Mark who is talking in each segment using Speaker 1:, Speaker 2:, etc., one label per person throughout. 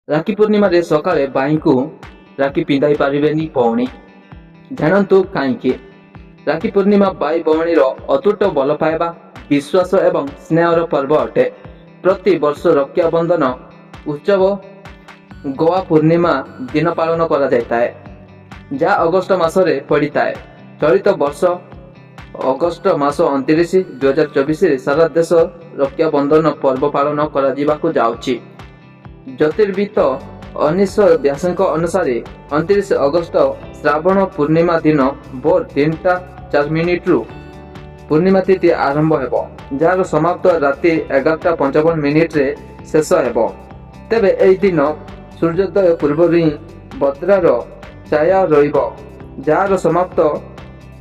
Speaker 1: राखी पूर्णिमा रे सकाळे बाईंकु राखी पिंधाई पारिबेनी भौणी जानतु काईकि। राखी पूर्णिमा बाई भौणीर अतुट भल पाइबा विश्वास एवं स्नेहर पर्व अटे। प्रति वर्ष रक्षा बंधन उत्सव गोवा पूर्णिमा दिन पालन करा जायताए, जहाँ अगस्ट मासरे पड़िताए। चलित वर्ष अगस्ट मास 29 2024 रे सारा देश रक्षा बंधन पर्व पालन करा जिबाकु जाउछि। ज्योतिर्विद अनिश व्यासଙ୍କ अनुसारे 29 अगस्त श्रावण पूर्णिमा दिन भोर 3:04 रु पूर्णिमा तिथि आरंभ हेबो, जार समाप्त राति 11:55 रे शेष हेबो। तेबे एई दिन सूर्योदय पूर्व ही भद्रार छाया रहिबो, जार समाप्त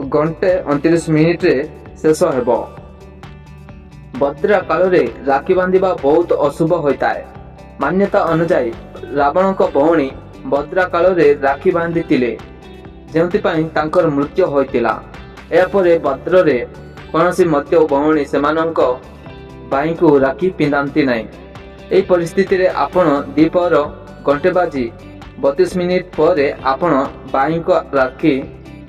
Speaker 1: घंटे 29 रे शेष हेबो। भद्रा काल रे राखी बांधिबा बहुत अशुभ होइताए। मान्यता अनुसार रावण भौणी भद्रा काल रे राखी बांधिथिले, जेउथिपाई तांकर मृत्यु होइतिला। एरपरे भद्र रे कोनोसी मध्य भौणी सेमानंक बाईंकु राखी पिंधांती नाही। एई परिस्थिति रे आपण दीपर घंटे बाजी 32 मिनिट परे आपण बाईंक राखी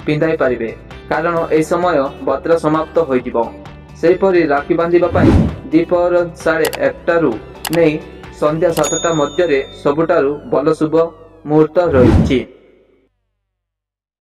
Speaker 1: पिंधाई पारिबे, कारण एई समय भद्रा समाप्त होइजिबो। सेहीपरि राखी बांधिबा पाई दीपर 1:30 रु नै संध्या 7टा मध्य सबुठारु भल शुभ मुहूर्त रही।